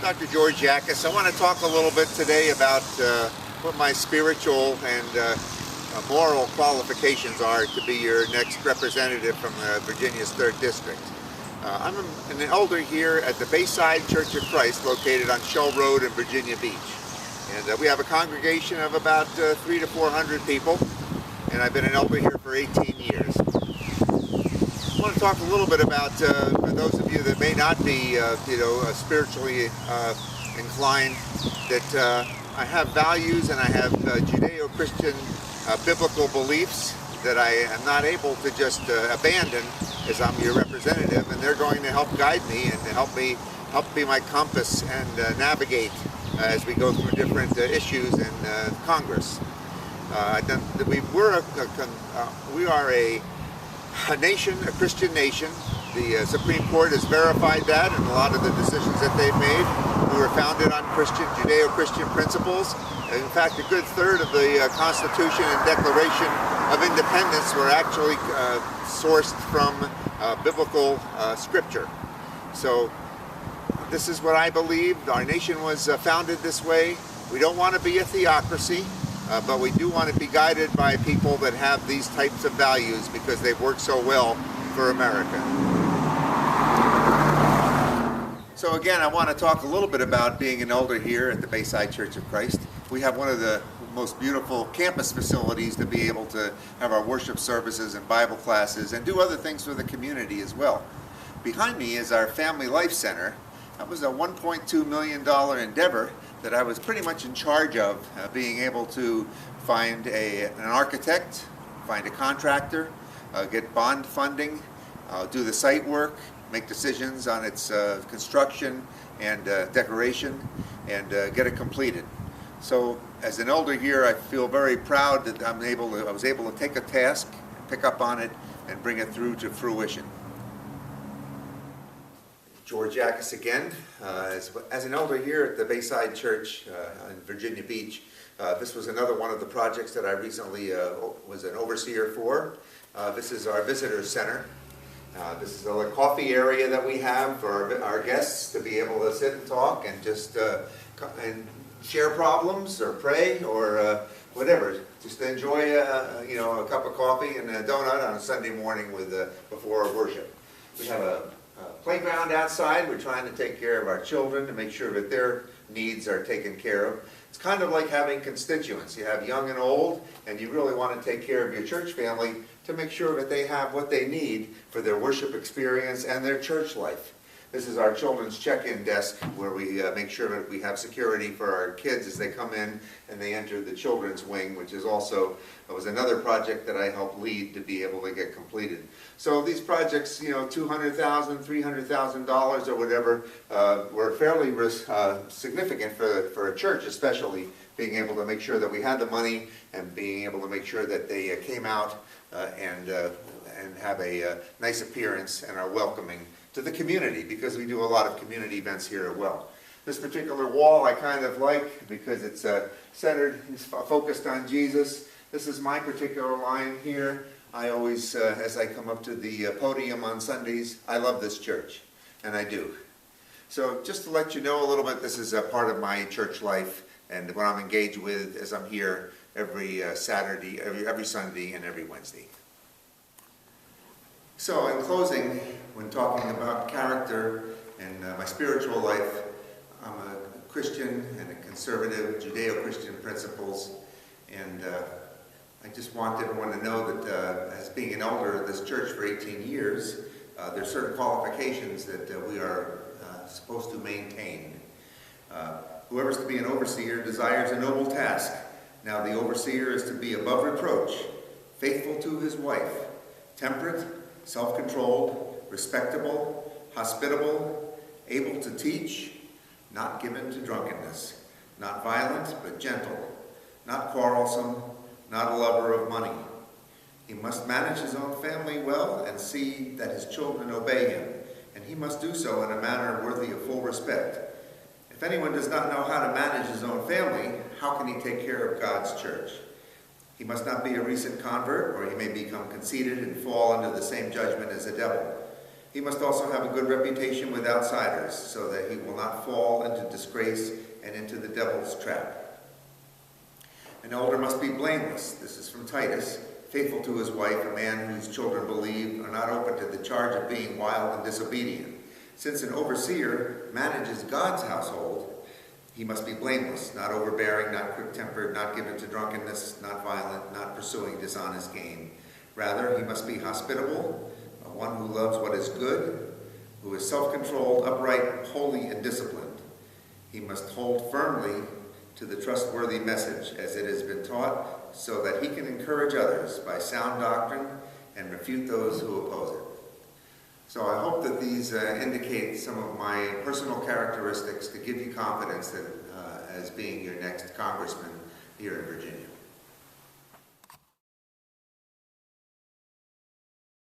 Dr. George Yacus. I want to talk a little bit today about what my spiritual and moral qualifications are to be your next representative from Virginia's 3rd District. I'm an elder here at the Bayside Church of Christ, located on Shell Road in Virginia Beach. And we have a congregation of about 300 to 400 people, and I've been an elder here for 18 years. I want to talk a little bit about, for those of you that may not be, spiritually inclined, that I have values and I have Judeo-Christian biblical beliefs that I am not able to just abandon as I'm your representative, and they're going to help guide me and help be my compass and navigate as we go through different issues in Congress. We are a nation, a Christian nation. The Supreme Court has verified that in a lot of the decisions that they've made. We were founded on Judeo-Christian principles. In fact, a good third of the Constitution and Declaration of Independence were actually sourced from biblical scripture. So this is what I believe. Our nation was founded this way. We don't want to be a theocracy. But we do want to be guided by people that have these types of values because they've worked so well for America. So again, I want to talk a little bit about being an elder here at the Bayside Church of Christ. We have one of the most beautiful campus facilities to be able to have our worship services and Bible classes and do other things for the community as well. Behind me is our Family Life Center. That was a $1.2 million endeavor that I was pretty much in charge of, being able to find an architect, find a contractor, get bond funding, do the site work, make decisions on its construction and decoration, and get it completed. So as an elder here, I feel very proud that I was able to take a task, pick up on it, and bring it through to fruition. George Yacus again. As an elder here at the Bayside Church in Virginia Beach, this was another one of the projects that I recently was an overseer for. This is our visitor center. This is a coffee area that we have for our guests to be able to sit and talk and just and share problems or pray or whatever. Just enjoy a cup of coffee and a donut on a Sunday morning before worship. We have a playground outside. We're trying to take care of our children to make sure that their needs are taken care of. It's kind of like having constituents. You have young and old, and you really want to take care of your church family to make sure that they have what they need for their worship experience and their church life. This is our children's check-in desk where we make sure that we have security for our kids as they come in and they enter the children's wing, which is also was another project that I helped lead to be able to get completed. So these projects, $200,000, $300,000 or whatever, were fairly significant for a church, especially being able to make sure that we had the money and being able to make sure that they came out and have a nice appearance and are welcoming to the community, because we do a lot of community events here as well. This particular wall I kind of like because it's centered, it's focused on Jesus. This is my particular line here. I always, as I come up to the podium on Sundays, I love this church, and I do. So just to let you know a little bit, this is a part of my church life and what I'm engaged with as I'm here every Saturday, every Sunday, and every Wednesday. So in closing, when talking about character and my spiritual life, I'm a Christian and a conservative, Judeo-Christian principles, and I just want everyone to know that as being an elder of this church for 18 years, there are certain qualifications that we are supposed to maintain. Whoever's to be an overseer desires a noble task. Now the overseer is to be above reproach, faithful to his wife, temperate, self-controlled, respectable, hospitable, able to teach, not given to drunkenness, not violent but gentle, not quarrelsome, not a lover of money. He must manage his own family well and see that his children obey him, and he must do so in a manner worthy of full respect. If anyone does not know how to manage his own family, how can he take care of God's church? He must not be a recent convert, or he may become conceited and fall under the same judgment as the devil. He must also have a good reputation with outsiders so that he will not fall into disgrace and into the devil's trap. An elder must be blameless. This is from Titus. Faithful to his wife, a man whose children believe are not open to the charge of being wild and disobedient. Since an overseer manages God's household, he must be blameless, not overbearing, not quick-tempered, not given to drunkenness, not violent, not pursuing dishonest gain. Rather, he must be hospitable, one who loves what is good, who is self-controlled, upright, holy, and disciplined. He must hold firmly to the trustworthy message as it has been taught, so that he can encourage others by sound doctrine and refute those who oppose it. So I hope that these indicate some of my personal characteristics to give you confidence that as being your next congressman here in Virginia.